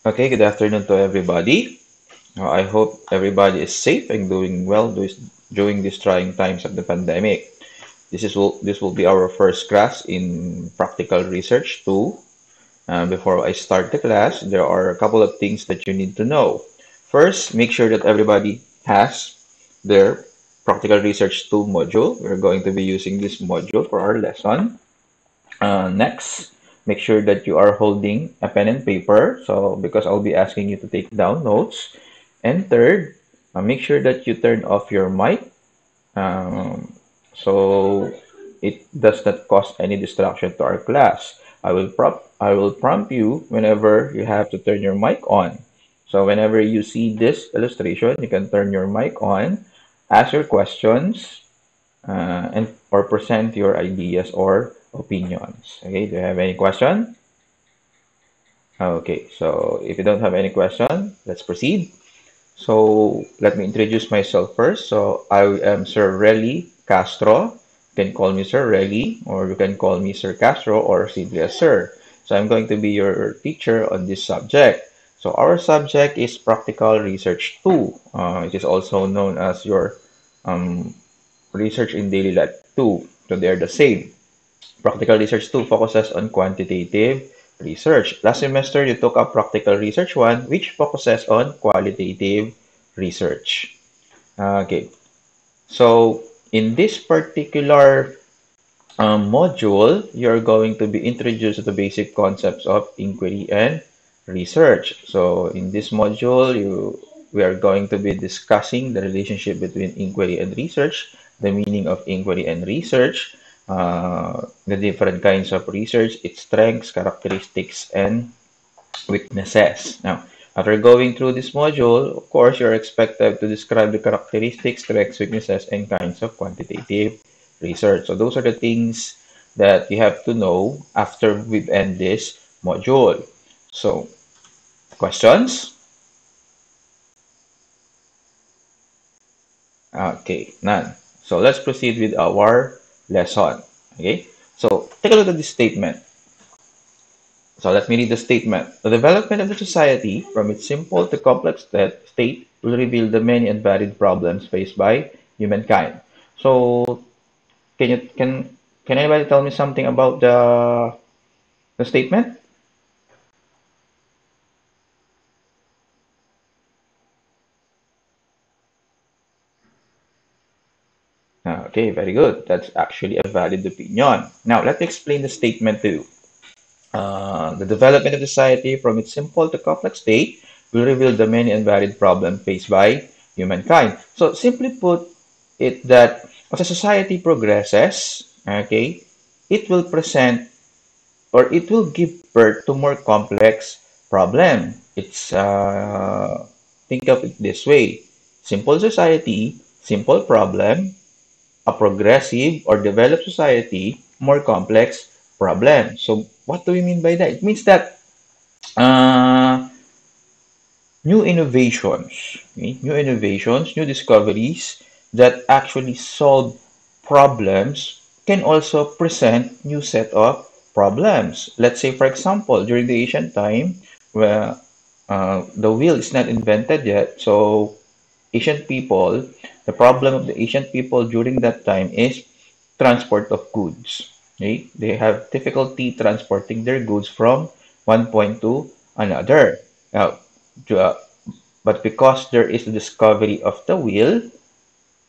Okay, good afternoon to everybody. I hope everybody is safe and doing well during these trying times of the pandemic. This will be our first class in practical research too. Before I start the class, there are a couple of things that you need to know. First, make sure that everybody has their practical research tool module. We're going to be using this module for our lesson. Next, make sure that you are holding a pen and paper. So, because I'll be asking you to take down notes. And third, make sure that you turn off your mic so it does not cause any distraction to our class. I will prompt you whenever you have to turn your mic on. So whenever you see this illustration, you can turn your mic on, ask your questions, and or present your ideas or opinions. Okay, do you have any question? Okay, so if you don't have any question, let's proceed. So let me introduce myself first. So I am Sir Relly Castro. You can call me Sir Relly, or you can call me Sir Castro, or simply as Sir. So I'm going to be your teacher on this subject. So our subject is Practical Research 2. It is also known as your um, Research in Daily Life 2. So they're the same. Practical Research 2 focuses on quantitative research. Last semester, you took up Practical Research 1, which focuses on qualitative research. Okay, so in this particular module, you're going to be introduced to the basic concepts of inquiry and research. So in this module, we are going to be discussing the relationship between inquiry and research, the meaning of inquiry and research, the different kinds of research, its strengths, characteristics, and weaknesses. Now, after going through this module, of course, you're expected to describe the characteristics, strengths, weaknesses, and kinds of quantitative research. So those are the things that you have to know after we end this module. So, questions? Okay, none. So let's proceed with our lesson. Okay, so take a look at this statement. So let me read the statement. The development of the society, from its simple to complex state, will reveal the many and varied problems faced by humankind. So can anybody tell me something about the statement? Okay, very good. That's actually a valid opinion. Now let me explain the statement to you. The development of society, from its simple to complex state, will reveal the many and varied problems faced by humankind. So, simply put it that as a society progresses, okay, it will present or it will give birth to more complex problem. It's think of it this way: simple society, simple problem, a progressive or developed society, more complex problem. So what do we mean by that? It means that uh, new innovations, okay? New discoveries that actually solve problems can also present new set of problems. Let's say, for example, during the ancient time, where the wheel is not invented yet, so ancient people, the problem of the ancient people during that time is transport of goods. Okay? They have difficulty transporting their goods from one point to another. Now, uh, but because there is the discovery of the wheel,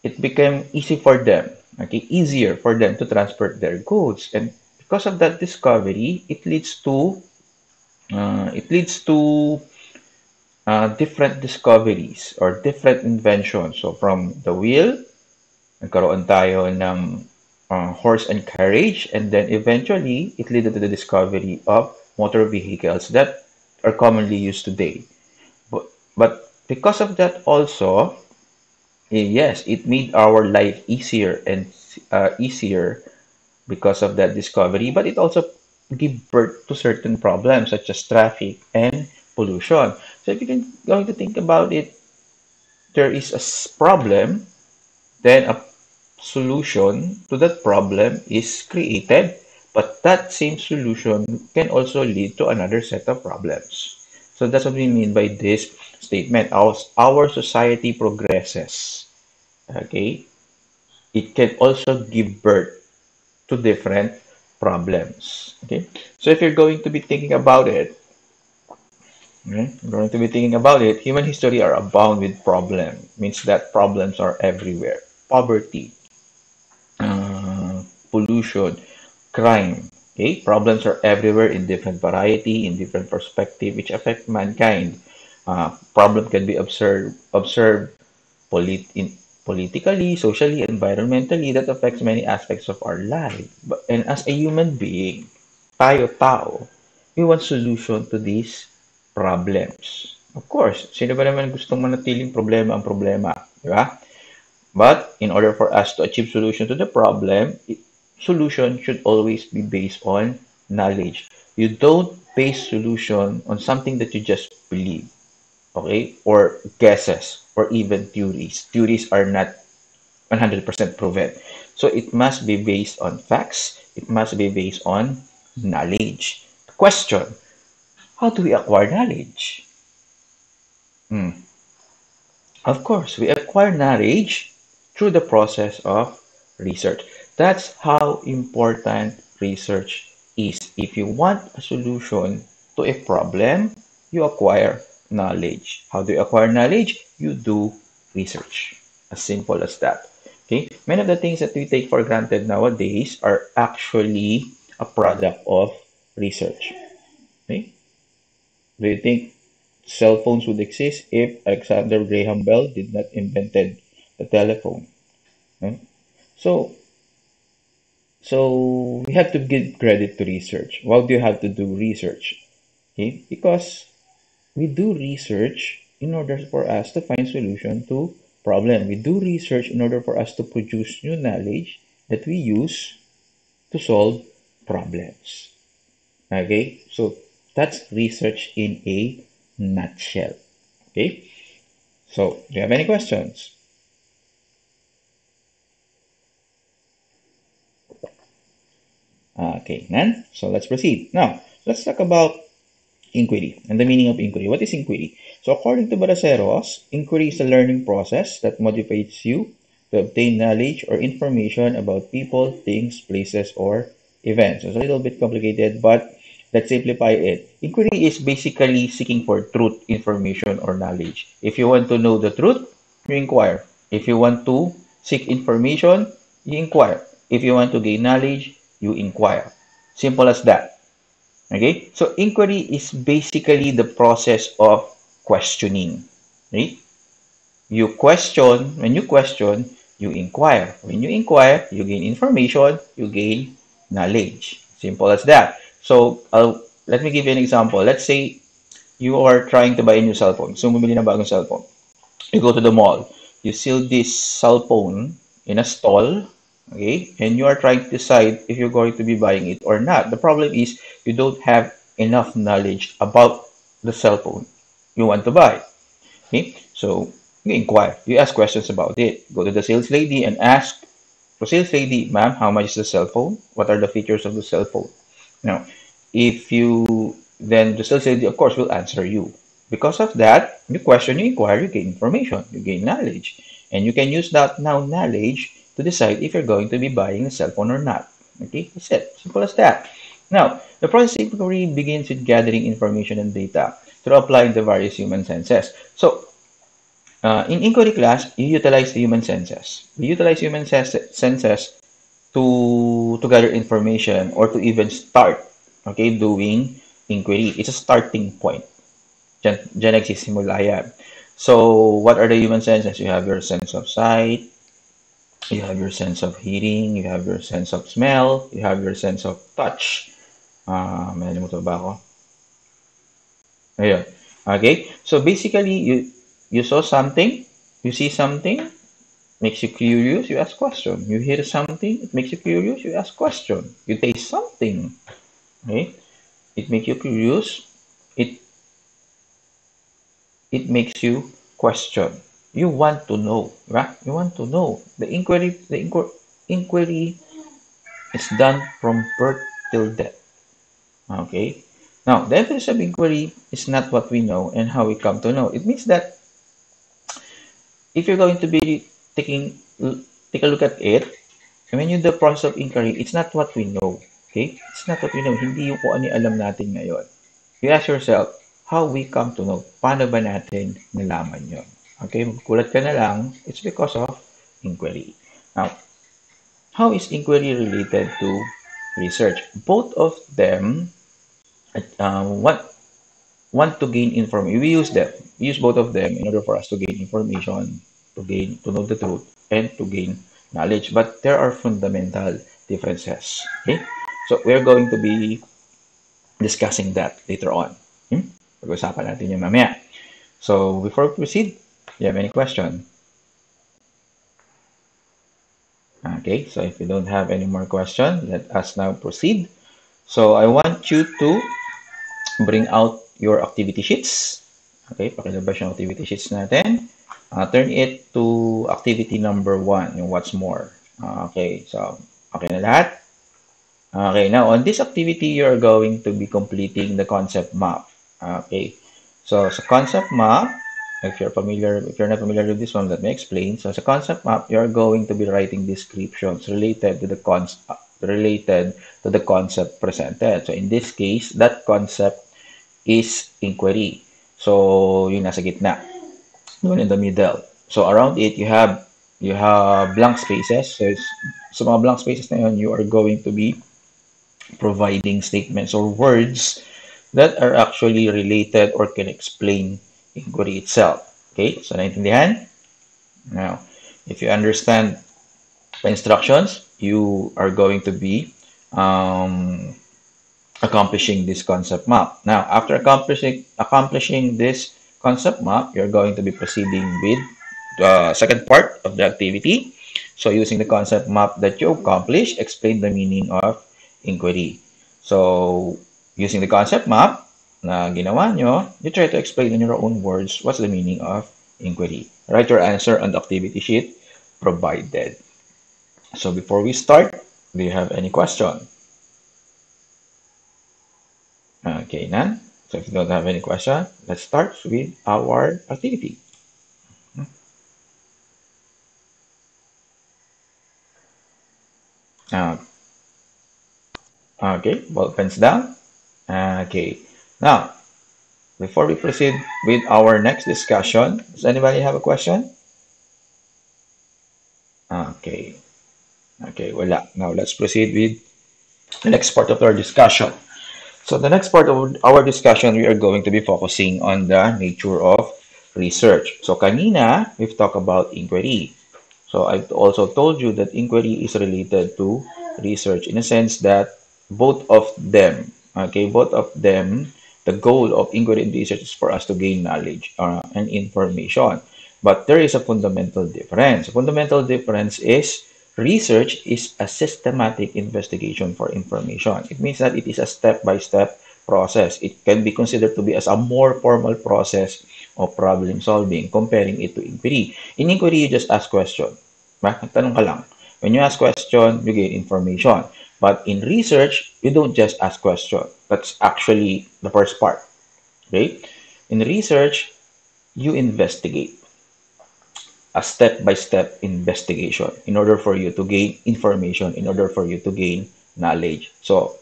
it became easy for them, okay, easier for them to transport their goods. And because of that discovery, it leads to different discoveries or different inventions. So from the wheel, nagkaroon tayo ng horse and carriage, and then eventually it led to the discovery of motor vehicles that are commonly used today. But because of that also, yes, it made our life easier and easier because of that discovery, but it also gave birth to certain problems such as traffic and pollution. So if you're going to think about it, there is a problem, then a solution to that problem is created, but that same solution can also lead to another set of problems. So that's what we mean by this statement. Our society progresses. Okay? It can also give birth to different problems. Okay? So if you're going to be thinking about it, okay, you're going to be thinking about it, human history are abound with problem. Means that problems are everywhere. Poverty, uh, pollution, crime. Okay, problems are everywhere in different variety, in different perspective, which affect mankind. Problem can be observed in politically, socially, environmentally. That affects many aspects of our life. And as a human being, tayo tao, we want solution to these problems. Of course, sino ba naman gustong manatiling problema ang problema, di ba? But in order for us to achieve solution to the problem, solution should always be based on knowledge. You don't base solution on something that you just believe, okay? Or guesses, or even theories. Theories are not 100% proven. So it must be based on facts. It must be based on knowledge. Question, how do we acquire knowledge? Hmm. Of course, we acquire knowledge through the process of research. That's how important research is. If you want a solution to a problem, you acquire knowledge. How do you acquire knowledge? You do research. As simple as that. Okay? Many of the things that we take for granted nowadays are actually a product of research. Okay? Do you think cell phones would exist if Alexander Graham Bell did not invented the telephone? Right? So, so we have to give credit to research. Why do you have to do research? Okay, because we do research in order for us to find solution to problem. We do research in order for us to produce new knowledge that we use to solve problems. Okay, so that's research in a nutshell. Okay, so do you have any questions? Okay, none. So let's proceed. Now, let's talk about inquiry and the meaning of inquiry. What is inquiry? So according to Baraceros, inquiry is a learning process that motivates you to obtain knowledge or information about people, things, places, or events. It's a little bit complicated, but let's simplify it. Inquiry is basically seeking for truth, information, or knowledge. If you want to know the truth, you inquire. If you want to seek information, you inquire. If you want to gain knowledge, you inquire. Simple as that. Okay? So inquiry is basically the process of questioning. Right? When you question, you inquire. When you inquire, you gain information, you gain knowledge. Simple as that. So, let me give you an example. Let's say you are trying to buy a new cell phone. So, bumili ng bagong cell phone. You go to the mall. You see this cell phone in a stall, okay? And you are trying to decide if you're going to be buying it or not. The problem is you don't have enough knowledge about the cell phone you want to buy. Okay? So you inquire. You ask questions about it. Go to the sales lady and ask the sales lady, ma'am, how much is the cell phone? What are the features of the cell phone? Now, if you then the sales lady, of course, will answer you. Because of that, you question, you inquire, you gain information, you gain knowledge, and you can use that now knowledge to decide if you're going to be buying a cell phone or not. Okay, that's it. Simple as that. Now, the process of inquiry begins with gathering information and data through applying the various human senses. So, in inquiry class, you utilize the human senses. We utilize senses to gather information or to even start, okay, doing inquiry. It's a starting point. Diyan nagsisimula yan. So, what are the human senses? You have your sense of sight, you have your sense of hearing, you have your sense of smell, you have your sense of touch. May nalimutan ba ako? Ayun. Okay? So, basically, you saw something, you see something, makes you curious, you ask question. You hear something, it makes you curious, you ask question. You taste something, okay? It makes you curious, it it makes you question. You want to know, right? You want to know. The inquiry is done from birth till death. Okay? Now, the definition of inquiry is not what we know and how we come to know. It means that if you're going to be take a look at it, when you do the process of inquiry, it's not what we know. Okay? It's not what we know. Hindi yung kung ano yung alam natin ngayon. You ask yourself, how we come to know? Paano ba natin nalaman yun? Okay? Magkulat ka na lang, it's because of inquiry. Now, how is inquiry related to research? Both of them want to gain information. We use them. We use both of them in order for us to gain information, to know the truth, and to gain knowledge. But there are fundamental differences. Okay? So we're going to be discussing that later on. Pag-usapan natin yung mamaya. So before we proceed, do you have any question? Okay, so if you don't have any more questions, let us now proceed. So I want you to bring out your activity sheets. Okay, pakilabas yung activity sheets natin. Turn it to activity number 1, yung what's more. Okay, so okay na lahat? Okay, now on this activity, you're going to be completing the concept map. Okay, so sa concept map, if you're not familiar with this one, let me explain. So sa concept map, you're going to be writing descriptions related to the concept presented. So in this case, that concept is inquiry. So yung nasa gitna, doon in the middle. So around it, you have blank spaces. So sa mga blank spaces na yun, you are going to be providing statements or words that are actually related or can explain inquiry itself. Okay, so naintindihan? Now, if you understand the instructions, you are going to be accomplishing this concept map. Now, after accomplishing this concept map, you're going to be proceeding with the second part of the activity. So, using the concept map that you accomplished, explain the meaning of inquiry. So, using the concept map na ginawa nyo, you try to explain in your own words what's the meaning of inquiry. Write your answer on the activity sheet provided. So, before we start, do you have any question? Okay, none. So, if you don't have any question, let's start with our activity. Okay, ball pens down. Okay, now, before we proceed with our next discussion, does anybody have a question? Okay. Okay, wala. Now, let's proceed with the next part of our discussion. So, the next part of our discussion, we are going to be focusing on the nature of research. So, kanina, we've talked about inquiry. So, I've also told you that inquiry is related to research in a sense that both of them, the goal of inquiry and research is for us to gain knowledge and information. But there is a fundamental difference. The fundamental difference is research is a systematic investigation for information. It means that it is a step-by-step process. It can be considered to be as a more formal process of problem solving, comparing it to inquiry. In inquiry, you just ask question. Nagtanong ka lang. When you ask question, you gain information. But in research, you don't just ask question. That's actually the first part. Okay? In research, you investigate. A step-by-step investigation in order for you to gain information, in order for you to gain knowledge. So,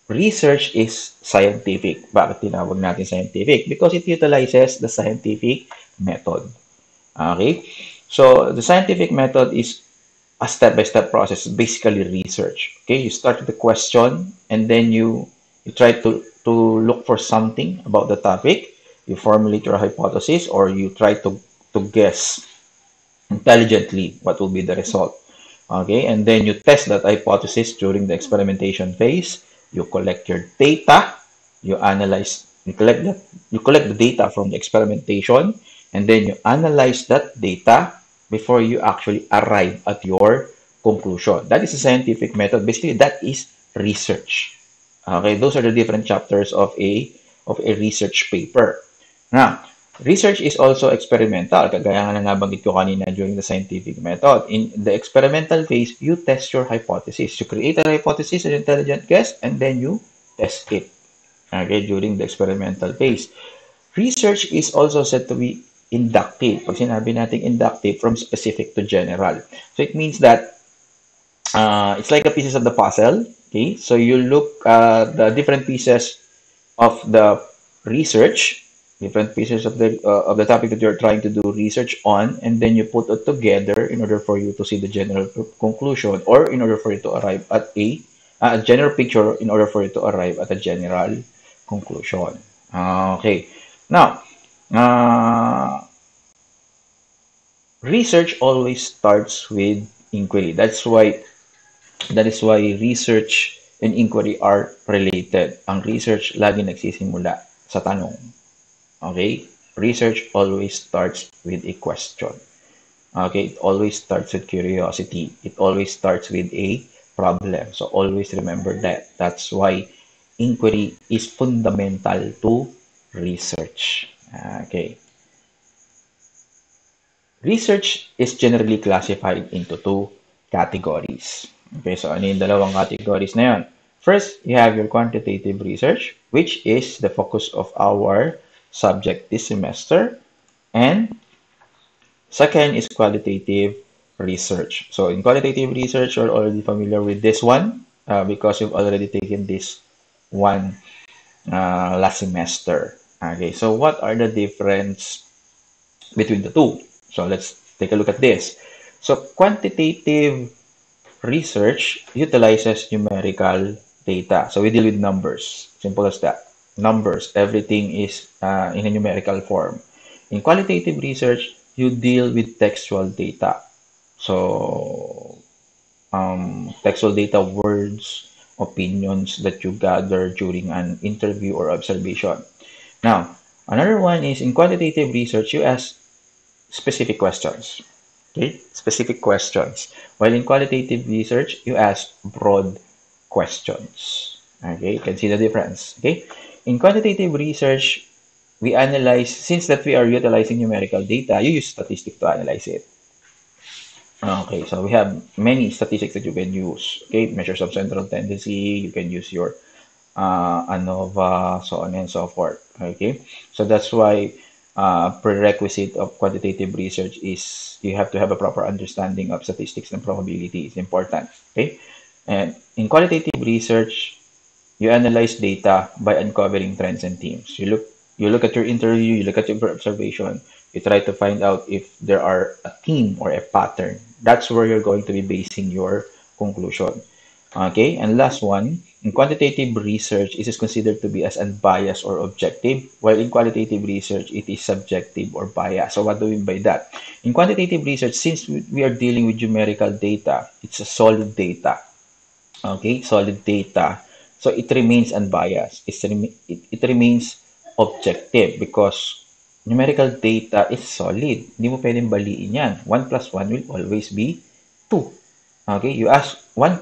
research is scientific. Bakit tinawag natin scientific? Because it utilizes the scientific method. Okay? So, the scientific method is a step-by-step process, basically research. Okay? You start with the question and then you try to look for something about the topic. You formulate your hypothesis or you try to guess intelligently what will be the result. Okay, and then you test that hypothesis during the experimentation phase. You collect your data, you collect the data from the experimentation, and then you analyze that data before you actually arrive at your conclusion. That is a scientific method. Basically, that is research. Okay, those are the different chapters of a research paper. Now, research is also experimental, kagaya nga na nabanggit ko kanina during the scientific method. In the experimental phase, you test your hypothesis. You create a hypothesis, an intelligent guess, and then you test it. okay, during the experimental phase. Research is also said to be inductive. Pag sinabi natin inductive, from specific to general. So it means that it's like a pieces of the puzzle. Okay, so you look at the different pieces of the research, different pieces of the topic that you're trying to do research on, and then you put it together in order for you to see the general conclusion, or in order for you to arrive at a general picture, in order for you to arrive at a general conclusion. Okay, now uh, research always starts with inquiry. That is why research and inquiry are related. Ang research lagi nagsisimula sa tanong. Okay? Research always starts with a question. Okay? It always starts with curiosity. It always starts with a problem. So always remember that. That's why inquiry is fundamental to research. Okay. Research is generally classified into two categories. Okay, so ano yung dalawang categories na yun? First, you have your quantitative research, which is the focus of our subject this semester. And second is qualitative research. So in qualitative research, you're already familiar with this one because you've already taken this one last semester. Okay, so what are the difference between the two? So let's take a look at this. So quantitative research utilizes numerical data. So we deal with numbers. Simple as that. Numbers. Everything is in a numerical form. In qualitative research, you deal with textual data. So textual data, words, opinions that you gather during an interview or observation. Now, another one is in quantitative research, you ask specific questions. Okay, specific questions. While in qualitative research, you ask broad questions. Okay, you can see the difference. Okay, in quantitative research, we analyze, since that we are utilizing numerical data, you use statistics to analyze it. Okay, so we have many statistics that you can use. Okay, measures of central tendency, you can use your ANOVA, so on and so forth. Okay, so that's why prerequisite of quantitative research is you have to have a proper understanding of statistics and probability. It's important. Okay, and in qualitative research, you analyze data by uncovering trends and themes. You look at your interview, you look at your observation, you try to find out if there are a theme or a pattern. That's where you're going to be basing your conclusion. Okay, and last one, in quantitative research, it is considered to be as unbiased or objective, while in qualitative research, it is subjective or biased. So what do we mean by that? In quantitative research, since we are dealing with numerical data, it's a solid data. Okay, solid data. So it remains unbiased. It remains objective because numerical data is solid. Hindi mo pwedeng baliin yan. 1 plus 1 will always be 2. Okay, you ask one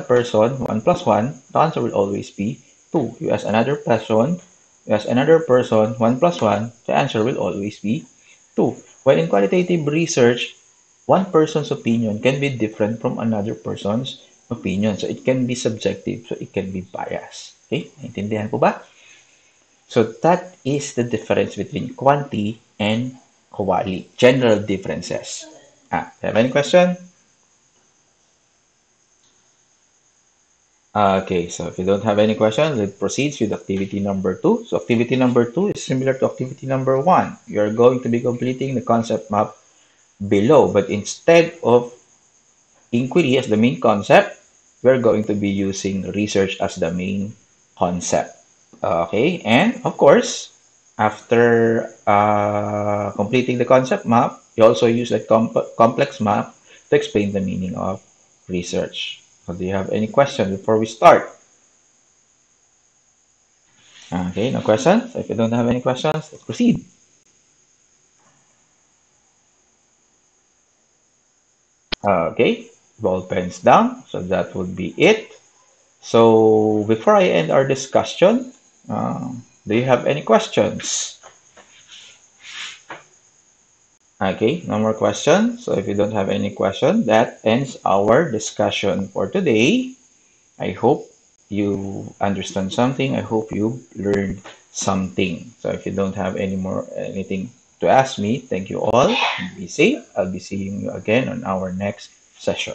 person, 1 plus 1, the answer will always be 2. You ask another person, 1 plus 1, the answer will always be 2. While in qualitative research, one person's opinion can be different from another person's opinion. So it can be subjective, so it can be biased. Okay? Naintindihan po ba? So that is the difference between quanti and quali. General differences. Have any question? Okay, so if you don't have any questions, let's proceed with activity number 2. So activity number 2 is similar to activity number 1. You're going to be completing the concept map below, but instead of inquiry as the main concept, we're going to be using research as the main concept. Okay, and of course, after completing the concept map, you also use that complex map to explain the meaning of research. So do you have any questions before we start? Okay, no questions? If you don't have any questions, let's proceed. Okay, ball pens down. So that would be it. So before I end our discussion, do you have any questions? Okay, no more questions. So if you don't have any question, that ends our discussion for today. I hope you understand something. I hope you learned something. So if you don't have anything to ask me, thank you all and be safe. I'll be seeing you again on our next session.